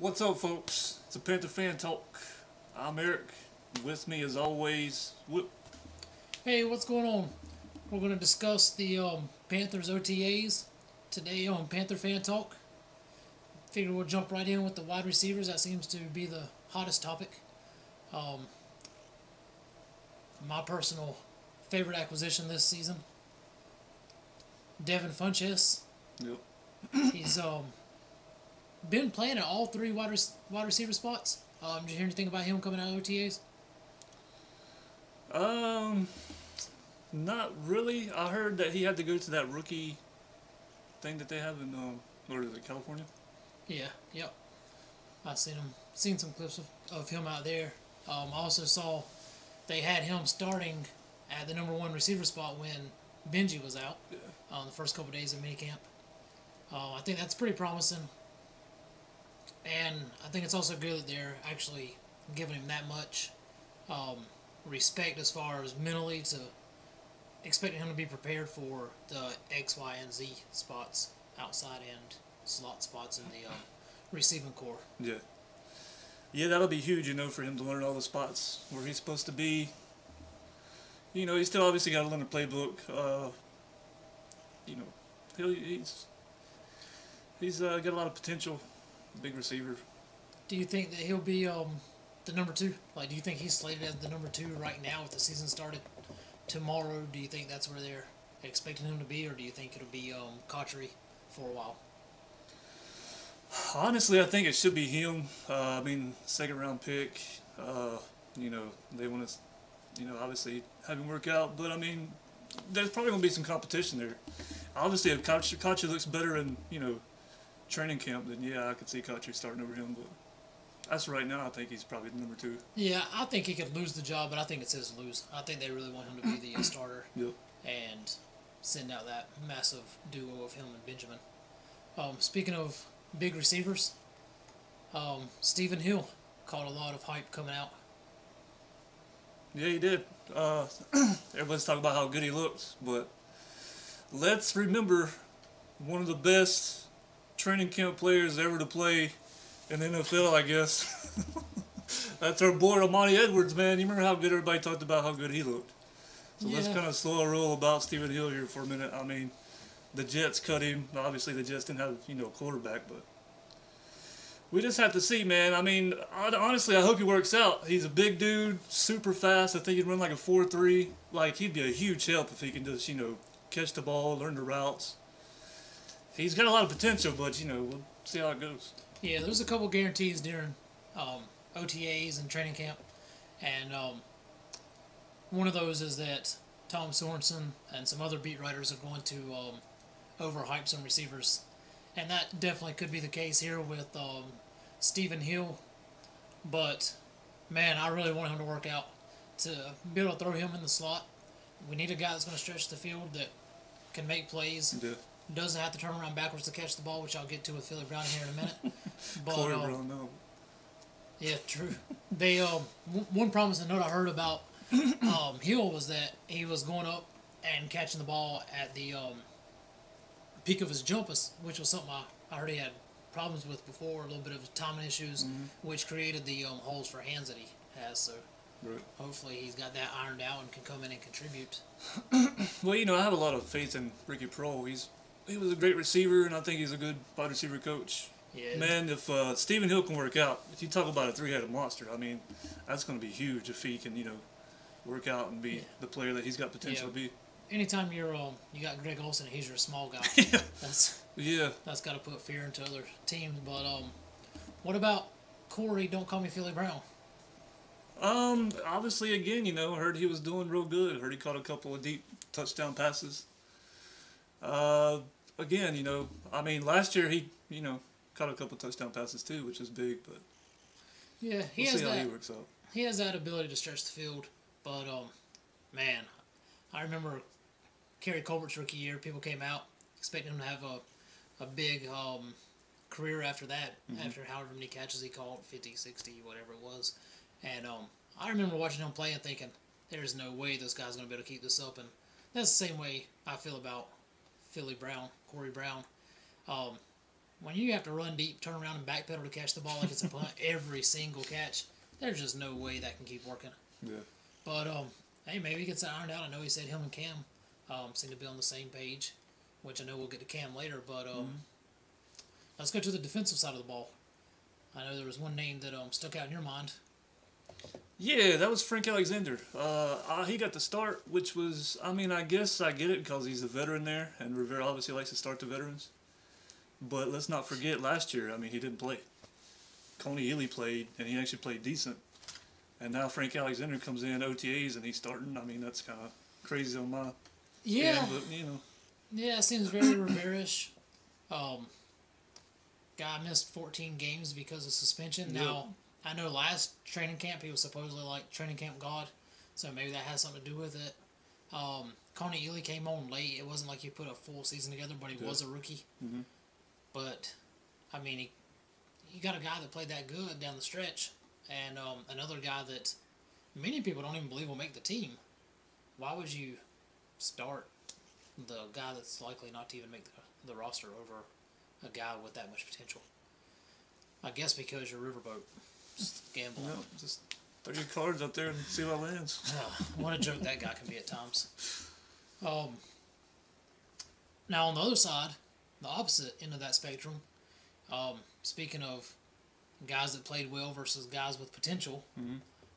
What's up, folks? It's a Panther Fan Talk. I'm Eric. With me, as always, Whip. Hey, what's going on? We're going to discuss the Panthers OTAs today on Panther Fan Talk. Figure we'll jump right in with the wide receivers. That seems to be the hottest topic. Um, my personal favorite acquisition this season, Devin Funchess. Yep. He's been playing at all three wide receiver spots. Did you hear anything about him coming out of OTAs? Not really. I heard that he had to go to that rookie thing that they have in, where is it, California? Yeah, yep. I've seen some clips of him out there. I also saw they had him starting at the number one receiver spot when Benji was out the first couple of days of minicamp. I think that's pretty promising. And I think it's also good that they're actually giving him that much respect as far as mentally to expecting him to be prepared for the X, Y, and Z spots, outside and slot spots in the receiving core. Yeah. Yeah, that'll be huge, for him to learn all the spots where he's supposed to be. He's still obviously got to learn the playbook. He's got a lot of potential. Big receiver. Do you think that he'll be the number two? Like, do you think he's slated as the number two right now if the season started tomorrow? Do you think that's where they're expecting him to be, or do you think it'll be Cotchery for a while? Honestly, I think it should be him. Second round pick. They want to, obviously have him work out, but there's probably going to be some competition there. Obviously, if Cotchery looks better in, training camp, then yeah, I could see Cotchery starting over him, but that's right now. I think he's probably the number two. Yeah, I think he could lose the job, but I think it's his lose. I think they really want him to be the starter. Yep. And send out that massive duo of him and Benjamin. Speaking of big receivers, Stephen Hill caught a lot of hype coming out. Yeah, he did. Everybody's talking about how good he looks, but let's remember one of the best training camp players ever to play in the NFL, I guess. That's our boy Amani Edwards, man. You remember how good everybody talked about how good he looked? So Let's kind of slow a roll about Stephen Hill here for a minute. The Jets cut him. Obviously, the Jets didn't have, a quarterback, but we just have to see, man. Honestly, I hope he works out. He's a big dude, super fast. I think he'd run like a 4.3. Like, he'd be a huge help if he can just, catch the ball, learn the routes. He's got a lot of potential, but, we'll see how it goes. Yeah, there's a couple guarantees during OTAs and training camp. And one of those is that Tom Sorensen and some other beat writers are going to overhype some receivers. And that definitely could be the case here with Stephen Hill. But, man, I really want him to work out. To be able to throw him in the slot, we need a guy that's going to stretch the field that can make plays. Yeah. Doesn't have to turn around backwards to catch the ball, which I'll get to with Philly Brown here in a minute. But Brown, no. Yeah, true. They one promising note I heard about Hill was that he was going up and catching the ball at the peak of his jump, which was something I heard he had problems with before, a little bit of timing issues, which created the holes for hands that he has. So right. Hopefully he's got that ironed out and can come in and contribute. Well, I have a lot of faith in Ricky Prohl. He was a great receiver, and I think he's a good wide receiver coach. Yeah. Man, if Stephen Hill can work out, if you talk about a three-headed monster, that's going to be huge if he can, work out and be the player that he's got potential to be. Anytime you got Greg Olsen and he's your small guy, that's got to put fear into other teams. But what about Corey? Don't call me Philly Brown. Obviously, again, I heard he was doing real good. Heard he caught a couple of deep touchdown passes. Again, last year he, caught a couple touchdown passes too, which is big, but yeah, we'll see how he works out. He has that ability to stretch the field, but man, I remember Kerry Colbert's rookie year. People came out expecting him to have a big career after that, after however many catches he caught, 50, 60, whatever it was. And I remember watching him play and thinking, there's no way this guy's going to be able to keep this up. And that's the same way I feel about Corey Brown. when you have to run deep, turn around, and backpedal to catch the ball like it's a punt every single catch, there's just no way that can keep working. Yeah. But hey, maybe he gets it ironed out. I know he said him and Cam seem to be on the same page, which I know we'll get to Cam later. But let's go to the defensive side of the ball. I know there was one name that stuck out in your mind. Yeah, that was Frank Alexander. He got the start, which was, I mean, I guess I get it because he's a veteran there, and Rivera obviously likes to start the veterans. But let's not forget last year, I mean, he didn't play. Coney Ely played, and he actually played decent. And now Frank Alexander comes in OTAs, and he's starting. I mean, that's kind of crazy on my end, but, you know. Yeah, it seems very Rivera-ish. Guy missed 14 games because of suspension. Yep. Now, I know last training camp he was supposedly like training camp god, so maybe that has something to do with it. Coney Ely came on late. It wasn't like he put a full season together, but he was a rookie. Mm-hmm. But, I mean, you got a guy that played that good down the stretch, and another guy that many people don't even believe will make the team. Why would you start the guy that's likely not to even make the roster over a guy with that much potential? I guess because you're Riverboat. Just gamble. No, just throw your cards up there and see what lands. What a joke that guy can be at times. Now, on the other side, the opposite end of that spectrum, speaking of guys that played well versus guys with potential,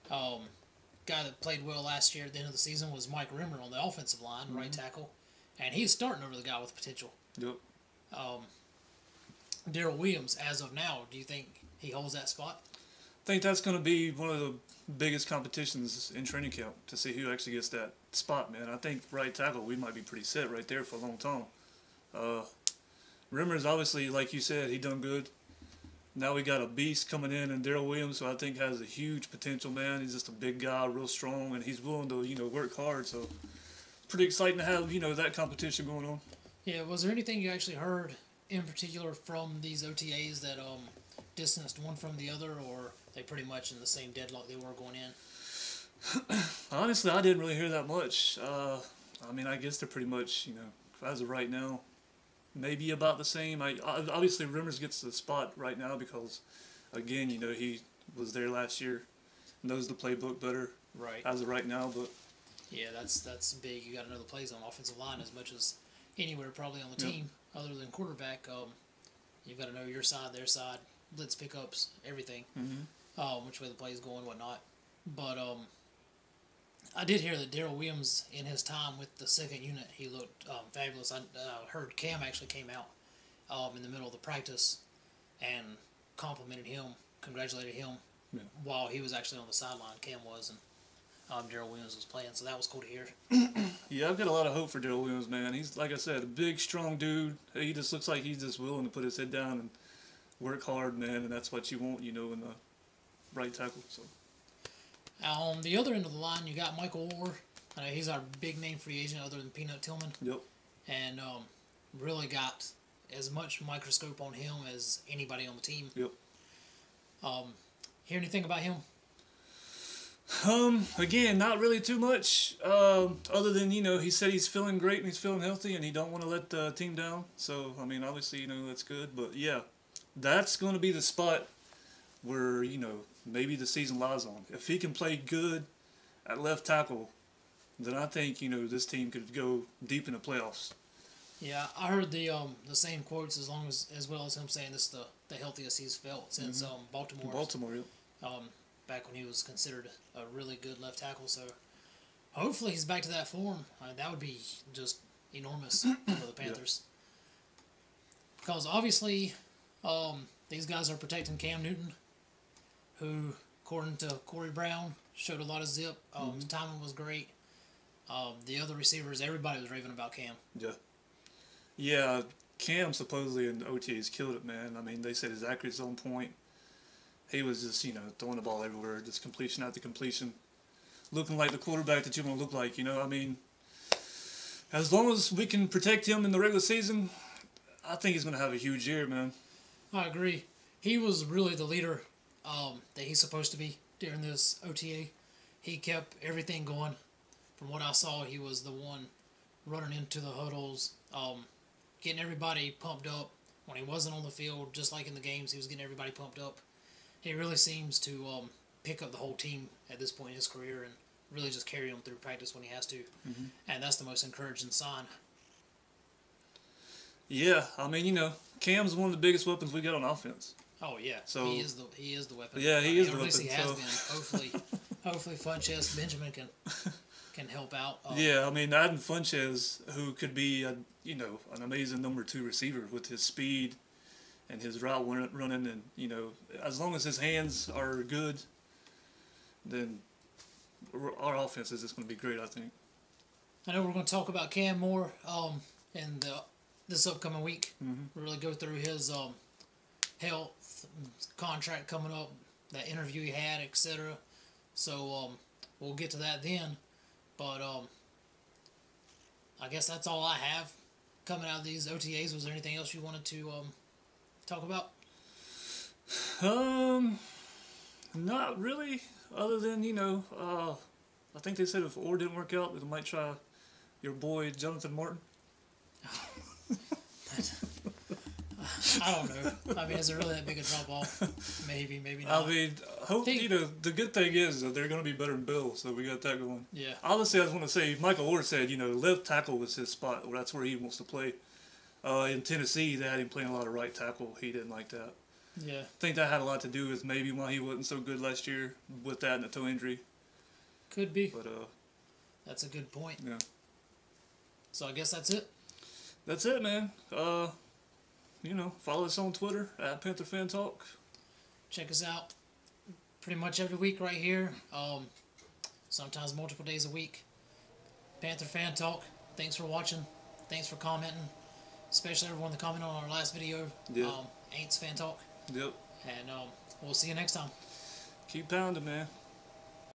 guy that played well last year at the end of the season was Mike Rimmer on the offensive line, right tackle, and he's starting over the guy with potential. Yep. Darryl Williams, as of now, do you think he holds that spot? I think that's going to be one of the biggest competitions in training camp to see who actually gets that spot, man. I think right tackle, we might be pretty set right there for a long time. Rimmer's obviously, like you said, he done good. Now we got a beast coming in Darryl Williams, who I think has a huge potential, man. He's just a big guy, real strong, and he's willing to, work hard. So pretty exciting to have, that competition going on. Yeah, was there anything you actually heard in particular from these OTAs that distanced one from the other, or they pretty much in the same deadlock they were going in? Honestly, I didn't really hear that much. I mean, I guess they're pretty much, as of right now, maybe about the same. Obviously, Rimmers gets the spot right now because, again, he was there last year, knows the playbook better. Right. As of right now, but yeah, that's big. You got to know the plays on offensive line as much as anywhere probably on the team, other than quarterback. You've got to know your side, their side, blitz pickups, everything. Which way the play is going, whatnot. But I did hear that Darryl Williams, in his time with the second unit, he looked fabulous. I heard Cam actually came out in the middle of the practice and complimented him, congratulated him while he was actually on the sideline. Cam was, and Darryl Williams was playing, so that was cool to hear. Yeah, I've got a lot of hope for Darryl Williams, man. He's, like I said, a big, strong dude. He just looks like he's just willing to put his head down and work hard, man, and that's what you want, in the right tackle. So. On the other end of the line, you got Michael Orr. I know he's our big name free agent other than Peanut Tillman. Yep. And really got as much microscope on him as anybody on the team. Yep. Hear anything about him? Again, not really too much. Other than, he said he's feeling great and he's feeling healthy and he don't want to let the team down. So, I mean, obviously, that's good. But, yeah, that's going to be the spot where, maybe the season lies on. If he can play good at left tackle, then I think, this team could go deep in the playoffs. Yeah, I heard the same quotes as well as him saying this is the healthiest he's felt since Baltimore. Baltimore, yeah. Back when he was considered a really good left tackle. So hopefully he's back to that form. That would be just enormous for the Panthers. Because obviously these guys are protecting Cam Newton, who, according to Corey Brown, showed a lot of zip. His timing was great. The other receivers, everybody was raving about Cam. Yeah. Yeah, Cam supposedly in the OTAs killed it, man. I mean, they said his accuracy's on point. He was just, throwing the ball everywhere, just completion after completion. Looking like the quarterback that you want to look like, I mean, as long as we can protect him in the regular season, I think he's going to have a huge year, man. I agree. He was really the leader that he's supposed to be during this OTA. He kept everything going. From what I saw, he was the one running into the huddles, getting everybody pumped up, when he wasn't on the field, just like in the games, he was getting everybody pumped up. He really seems to pick up the whole team at this point in his career and really just carry them through practice when he has to. And that's the most encouraging sign. Yeah, I mean, you know, Cam's one of the biggest weapons we got on offense. Oh yeah, So he is the weapon. Yeah, he is the at least weapon. He has So. been. Hopefully Funchess Benjamin can help out. Yeah, I mean, adding Funchess, who could be an amazing number 2 receiver with his speed and his route running, and you know, as long as his hands are good, then our offense is just going to be great, I think. I know we're going to talk about Cam more in this upcoming week. We'll really go through his health, contract coming up, that interview he had, etc. So we'll get to that then. But I guess that's all I have coming out of these OTAs. Was there anything else you wanted to talk about? Not really. Other than, you know, I think they said if Orr didn't work out, they might try your boy Jonathan Martin. I don't know. I mean, is it really that big a drop off? Maybe, maybe not. I mean, you know, the good thing is that they're going to be better than Bill, so we got that going. Yeah. Obviously, I just want to say, Michael Orr said, you know, left tackle was his spot. Well, that's where he wants to play. In Tennessee, they had him playing a lot of right tackle. He didn't like that. Yeah. I think that had a lot to do with maybe why he wasn't so good last year with that and the toe injury. Could be. But that's a good point. Yeah. So I guess that's it. That's it, man. You know, follow us on Twitter at Panther Fan Talk. Check us out pretty much every week right here. Sometimes multiple days a week. Panther Fan Talk. Thanks for watching. Thanks for commenting. Especially everyone that commented on our last video. Yeah. Aints Fan Talk. Yep. And we'll see you next time. Keep pounding, man.